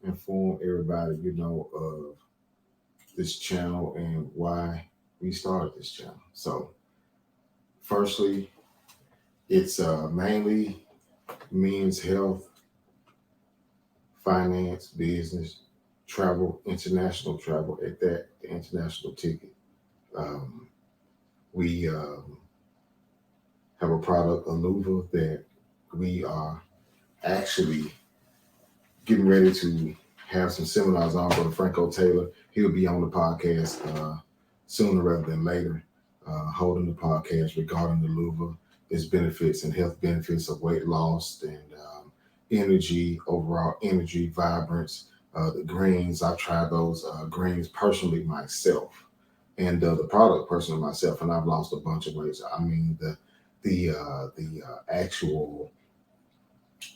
inform everybody, of this channel and why we started this channel. So, firstly, it's mainly men's health, finance, business, travel, international travel. At that, the international ticket. Um, we have a product, a Louver, that we are actually getting ready to have some seminars on. Brother Franco Taylor, he'll be on the podcast sooner rather than later, holding the podcast regarding the Louver, its benefits and health benefits of weight loss and energy, overall energy, vibrance. The greens, I've tried those greens personally myself, and the product personally myself, and I've lost a bunch of weight. I mean, the actual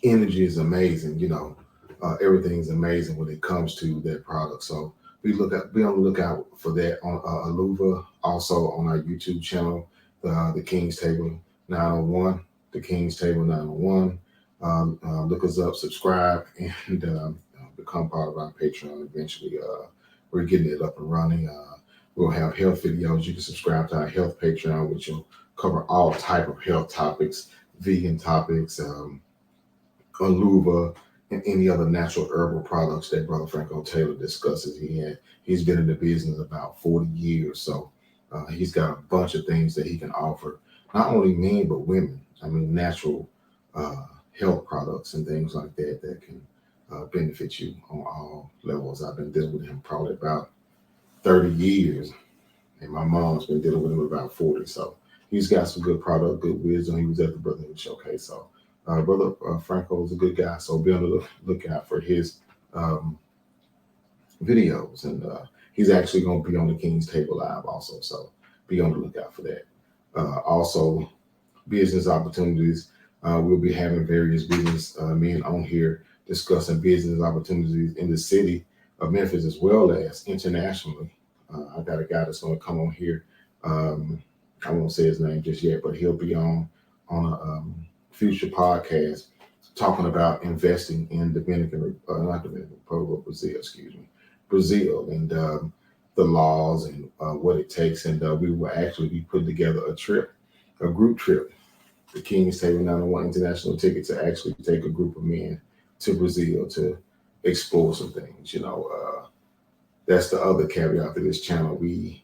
energy is amazing. Everything's amazing when it comes to that product. So be on the lookout for that on Aluva, also on our YouTube channel, the King's Table 901, the King's Table 901. Look us up, subscribe, and become part of our Patreon eventually. We're getting it up and running. We'll have health videos. You can subscribe to our health Patreon, which will cover all type of health topics, vegan topics, Aluva, and any other natural herbal products that Brother Franco Taylor discusses. He's been in the business about 40 years, so he's got a bunch of things that he can offer, not only men but women. I mean, natural health products and things like that that can benefit you on all levels. I've been dealing with him probably about 30 years, and my mom's been dealing with him about 40. So he's got some good product, good wisdom. He was at the Brotherhood Showcase, so. Brother Franco is a good guy, so be on the lookout for his videos. And he's actually going to be on the King's Table Live also, so be on the lookout for that. Also, business opportunities. We'll be having various business men on here discussing business opportunities in the city of Memphis as well as internationally. I got a guy that's going to come on here. I won't say his name just yet, but he'll be on a future podcast talking about investing in not Dominican Republic, Brazil, Brazil, and the laws and what it takes. And we will actually be putting together a group trip, the King's Table 901 international ticket, to actually take a group of men to Brazil to explore some things. That's the other caveat to this channel. We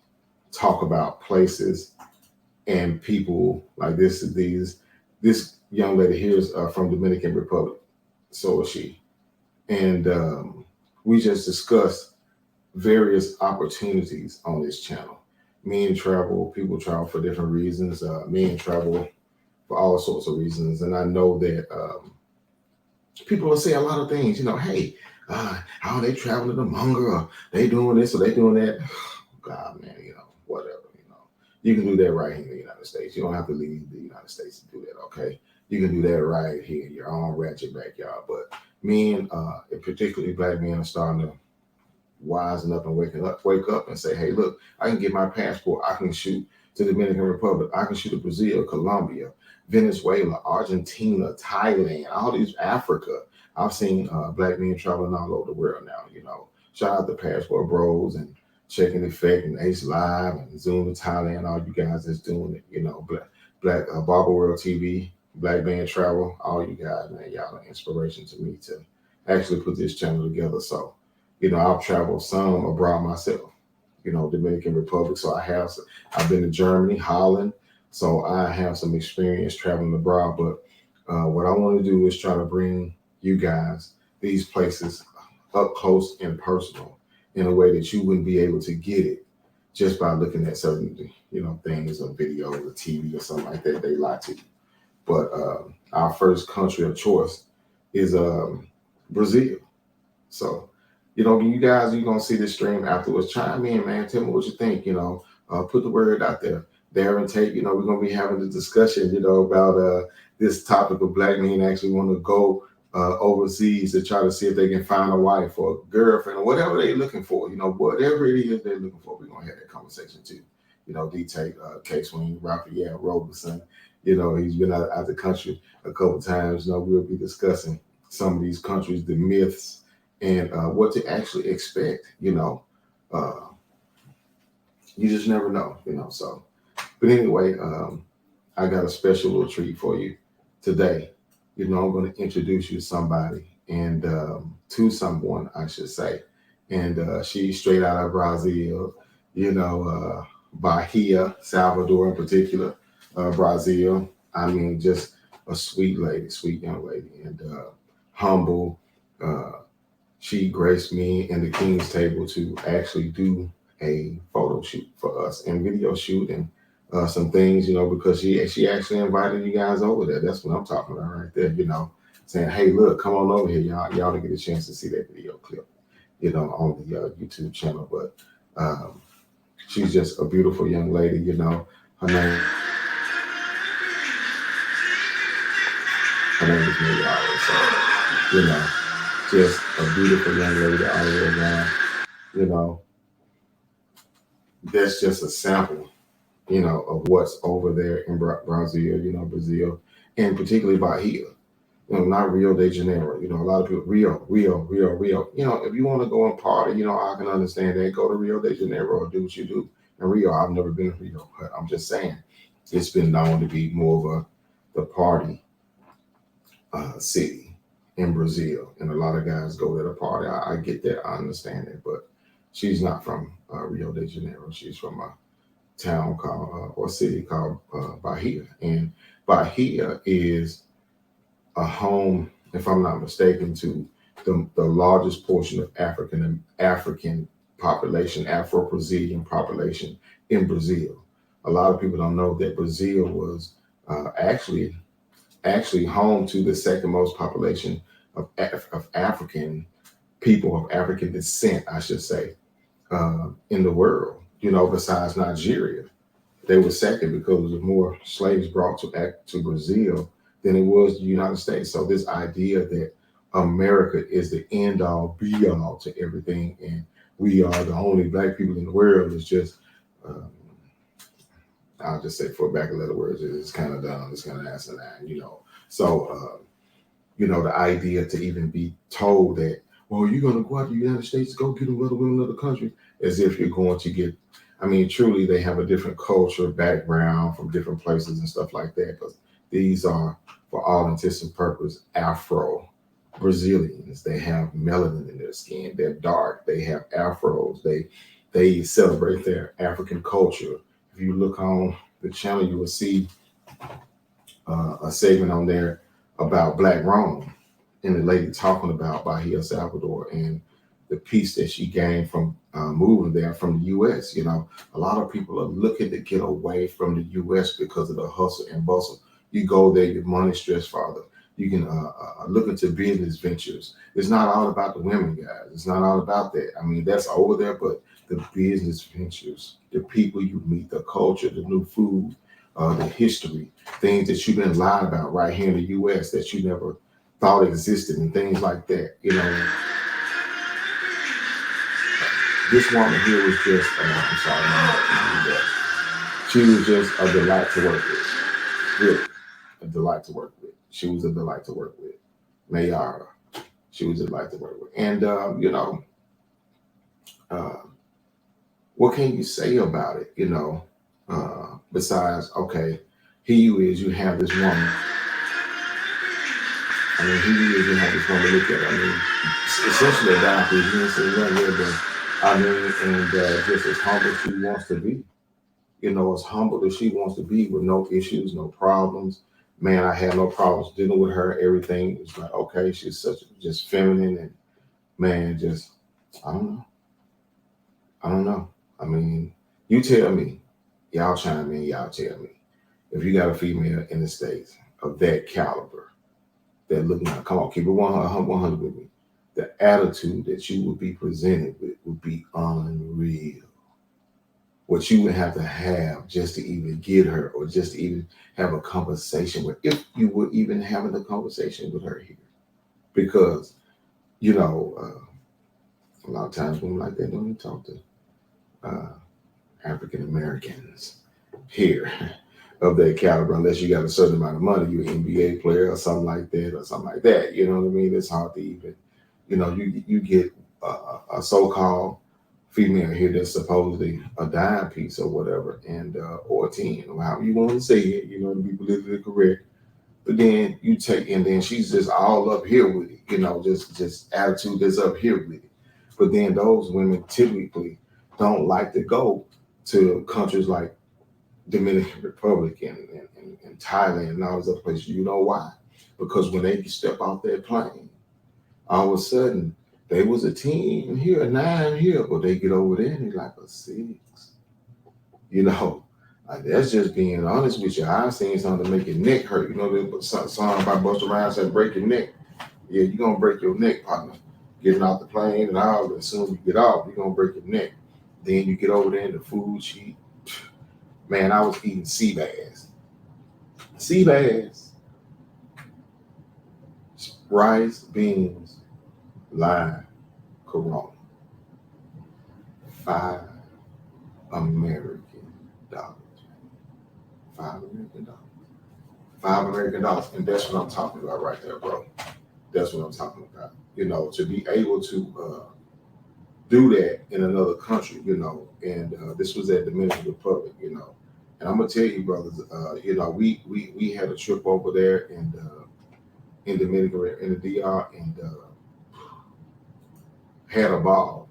talk about places and people like this. This young lady here is from Dominican Republic, so is she, and we just discussed various opportunities on this channel. Men travel, people travel for different reasons. Men travel for all sorts of reasons, and I know that people will say a lot of things. Hey, how are they traveling to Munger? Or they doing this or they doing that? God, man, whatever. You can do that right here in the United States. You don't have to leave the United States to do that, okay? You can do that right here in your own ratchet backyard. But men, and particularly black men, are starting to wisen up and wake up and say, hey, look, I can get my passport. I can shoot to the Dominican Republic. I can shoot to Brazil, Colombia, Venezuela, Argentina, Thailand, all these Africa. I've seen black men traveling all over the world now, Shout out to Passport Bros and Checking Effect and Ace Live and Zoom to Thailand, all you guys that's doing it, Black Barber World TV, Black Band Travel, all you guys, man, y'all are inspiration to me to actually put this channel together. So, I've traveled some abroad myself, Dominican Republic. So I've been to Germany, Holland. So I have some experience traveling abroad. But what I want to do is try to bring you guys these places up close and personal in a way that you wouldn't be able to get it just by looking at certain, things or videos or TV or something like that. They lie to you. But our first country of choice is Brazil. So, you guys, you're going to see this stream afterwards. Chime in, man. Tell me what you think, put the word out there. Darren Tate, we're going to be having a discussion, about this topic of black men actually want to go overseas to try to see if they can find a wife or a girlfriend or whatever they're looking for. Whatever it is they're looking for, we're going to have that conversation too. D-Take, K-Swing, Raphael Roberson, he's been out of the country a couple times. We'll be discussing some of these countries, the myths and what to actually expect. Uh, you just never know. So, but anyway, I got a special little treat for you today. I'm going to introduce you to somebody and to someone, I should say. And she's straight out of Brazil, Bahia, Salvador in particular, Brazil. I mean, just a sweet lady, sweet young lady, and humble. Uh, she graced me and the King's Table to actually do a photo shoot for us and video shoot and some things, because she actually invited you guys over there. That's what I'm talking about right there, saying, hey, look, come on over here, y'all to get a chance to see that video clip, on the YouTube channel. But she's just a beautiful young lady, her name her name is Mary. So, just a beautiful young lady all the way around. You know, that's just a sample, of what's over there in Brazil, Brazil, and particularly Bahia. Not Rio de Janeiro. A lot of people, Rio. If you want to go and party, I can understand that. Go to Rio de Janeiro or do what you do. In Rio, I've never been to Rio, but I'm just saying it's been known to be more of the party city in Brazil, and a lot of guys go there to party. I get that, I understand it, but she's not from Rio de Janeiro. She's from a town called or city called Bahia, and Bahia is a home, if I'm not mistaken, to the largest portion of African population, Afro-Brazilian population in Brazil. A lot of people don't know that Brazil was actually home to the second most population of African people of African descent, I should say, in the world. Besides Nigeria, they were second because there was more slaves brought to Brazil than it was the United States. So this idea that America is the end all be all to everything, and we are the only black people in the world is just, I'll just say for back of other words, it's kind of dumb, it's kind of asinine, So, the idea to even be told that, well, you're going to go out to the United States, go get them other women of the country, as if you're going to get, truly they have a different culture, background from different places and stuff like that. But these are, for all intents and purposes, Afro-Brazilians. They have melanin in their skin. They're dark. They have afros. They celebrate their African culture. If you look on the channel, you will see a segment on there about Black Rome and the lady talking about Bahia, Salvador, and the peace that she gained from moving there from the U.S. A lot of people are looking to get away from the U.S. because of the hustle and bustle. You go there, your money stress farther. You can look into business ventures. It's not all about the women, guys. It's not all about that. That's over there, but the business ventures, the people you meet, the culture, the new food, the history, things that you've been lied about right here in the U.S. that you never thought existed, and things like that. This woman here was just, I'm sorry, she was just a delight to work with. Really, a delight to work with. She was a delight to work with. Mayara, she was a delight to work with. And, what can you say about it, besides, okay, here you have this woman. Here you have this woman to look at. Essentially a doctor, you didn't say nothing here, but and just as humble as she wants to be, as humble as she wants to be with no issues, no problems. Man, I had no problems dealing with her. Everything was like, okay, she's just feminine, and man, just, I don't know. You tell me, y'all chime in, y'all tell me. If you got a female in the States of that caliber, that looking like, come on, keep it 100 with me. The attitude that you would be presented with would be unreal. What you would have to have just to even get her, or just to even have a conversation with, if you were even having a conversation with her here. Because, a lot of times women like that don't even talk to African Americans here of that caliber, unless you got a certain amount of money, you're an NBA player or something like that, You know what I mean? It's hard to even, You get a so-called female here that's supposedly a dime piece or whatever, and or a 10, or however you want to say it, to be politically correct. But then you take, and then she's just all up here with it, just attitude that's up here with it. But then those women typically don't like to go to countries like Dominican Republic and Thailand and all those other places. You know why? Because when they step off that plane, all of a sudden they was a 10 here, a 9 here, but they get over there and they like a 6. You know, that's just being honest with you. I've seen something to make your neck hurt. The song by Busta Rhymes said, "Break your neck." Yeah, you're gonna break your neck, partner. Getting off the plane and all, but as soon as you get off, you're gonna break your neck. Then you get over there and the food she man, I was eating sea bass. Sea bass, rice, beans, lime, Corona. $5 American. $5 American. $5 American. And that's what I'm talking about right there, bro. That's what I'm talking about. To be able to do that in another country, and this was at Dominican Republic, And I'm gonna tell you, brothers, we had a trip over there and in Dominican in the DR and had a ball.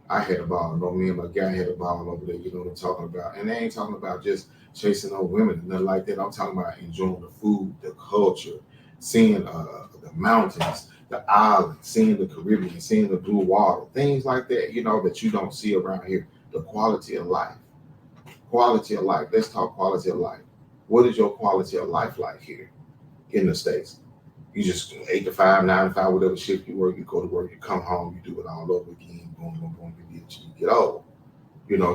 I had a ball. No, me and my guy had a ball over there. You know what I'm talking about? And they ain't talking about just chasing on women and nothing like that. I'm talking about enjoying the food, the culture, seeing the mountains, the islands, seeing the Caribbean, seeing the blue water, things like that. That you don't see around here. The quality of life. Quality of life. Let's talk quality of life. What is your quality of life like here in the States? You just 8 to 5, 9 to 5, whatever shift you work, you go to work, you come home, you do it all over again, boom, boom, boom, you get old.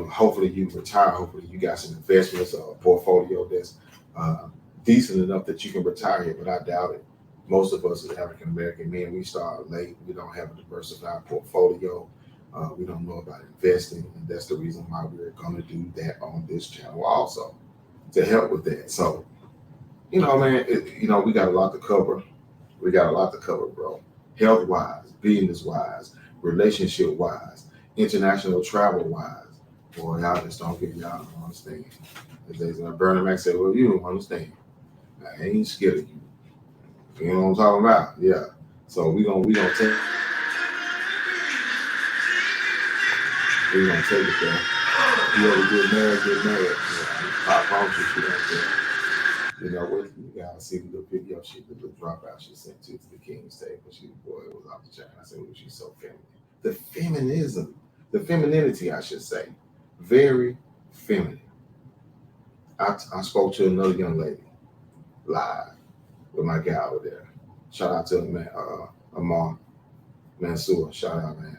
Hopefully you retire, hopefully you got some investments or a portfolio that's decent enough that you can retire here, but I doubt it. Most of us as African American men, we start late, we don't have a diversified portfolio. We don't know about investing, and that's the reason why we're going to do that on this channel also to help with that. So, man, we got a lot to cover. We got a lot to cover, bro. Health wise, business wise, relationship wise, international travel wise. Boy, y'all just don't get y'all don't understand. As Bernie Mac said, well, you don't understand. I ain't scared of you. You know what I'm talking about? Yeah. So we gonna take. We're gonna take it there. You ever get married. I promise you, she don't care. What you guys see the little video, the little dropout she sent to the King's table. Boy, it was off the chain. I said, well, she's so feminine. The feminism, the femininity, I should say. Very feminine. I spoke to another young lady live with my guy over there. Shout out to him, man, Amar Mansour. Shout out, man.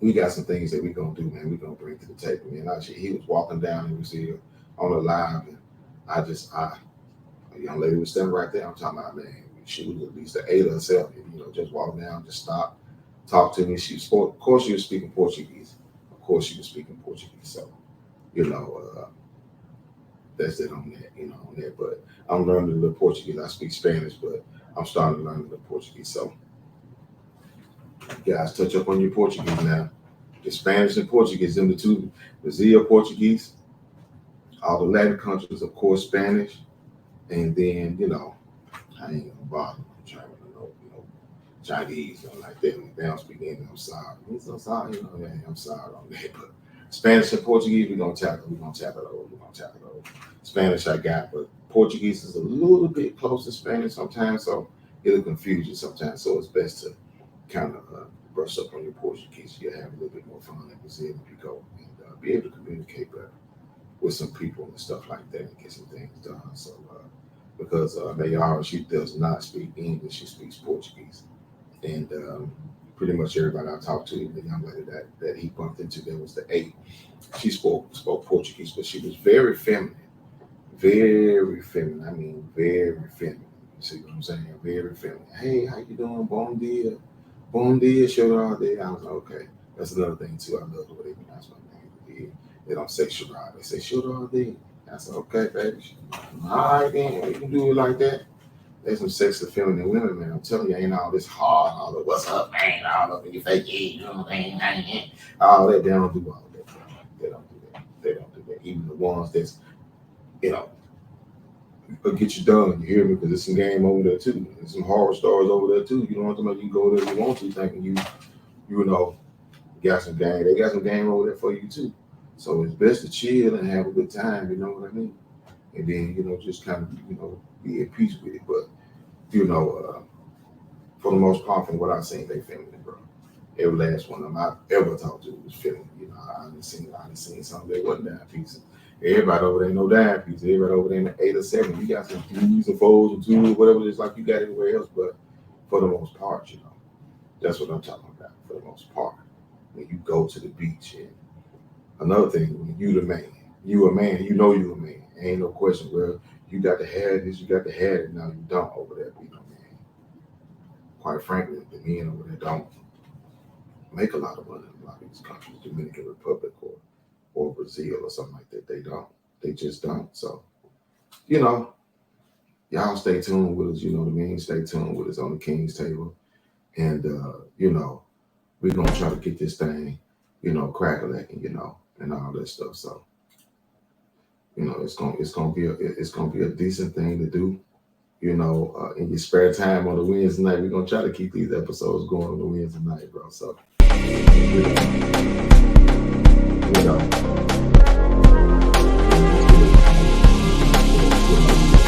We got some things that we gonna do, man. We gonna bring to the table, man. He was walking down and we was here on the live, and a young lady was standing right there. I'm talking about, man, she was at least an 8 herself, just walk down, just stop, talk to me. Of course, she was speaking Portuguese. So, that's it on that, But I'm learning a little Portuguese. I speak Spanish, but I'm starting to learn a little Portuguese. So, you guys touch up on your Portuguese now. The Spanish and Portuguese, them the two. Brazil, Portuguese. All the Latin countries, of course, Spanish. And then, I ain't gonna bother. I'm trying to know, Chinese, like that. If they don't speak English, I'm sorry. I'm sorry, I'm sorry on that. But Spanish and Portuguese, we're gonna tap it over. Spanish I got, but Portuguese is a little bit close to Spanish sometimes, so it'll confuse you sometimes. So it's best to kind of brush up on your Portuguese. You'll have a little bit more fun in Brazil if you go and be able to communicate better with some people and stuff like that and get some things done. So, because Mayara, she does not speak English, she speaks Portuguese. And pretty much everybody I talked to, the young lady that he bumped into, there was the 8. She spoke Portuguese, but she was very feminine. Very feminine. I mean, very feminine. You see what I'm saying? Very feminine. Hey, how you doing? Bom dia. Bom dia, Sharrode. I was like, okay. That's another thing, too. I love the way they pronounce my name. They don't say Sharrode. They say Sharrode. I said, okay, baby. All right, then. We can do it like that. There's some sexy feminine women, man. I'm telling you, ain't all this hard, all the what's up, man, all up in your face, yeah, you know what I mean? All that, they don't do all that. They don't do that. They don't do that. Even the ones that's, you know, get you done. You hear me? Because there's some game over there too. There's some horror stars over there too. You don't have to make you go there if you want to, thinking you know, got some game. They got some game over there for you too. So it's best to chill and have a good time. You know what I mean? And then just kind of be at peace with it. But for the most part, from what I've seen, they feminine, bro. Every last one of them I've ever talked to was feminine. I done seen some that wasn't dime pieces. Everybody over there ain't no dime piece. Everybody over there in the 8 or 7. You got some 3s and 4s and 2s or whatever, just like you got anywhere else. But for the most part, that's what I'm talking about. For the most part, when you go to the beach, and another thing, when you a man, you a man. You a man. Ain't no question. Well, you got to have this, you got to have it. Now you don't over there be no man. Quite frankly, the men over there don't make a lot of money in a lot of these countries, Dominican Republic or Brazil or something like that. They don't. They just don't. So, y'all stay tuned with us, you know what I mean? Stay tuned with us on the King's Table. And we're gonna try to get this thing, crack-a-lacking, and all that stuff. So, it's gonna be a decent thing to do. In your spare time on the Wednesday night. We're gonna try to keep these episodes going on the Wednesday night, bro. So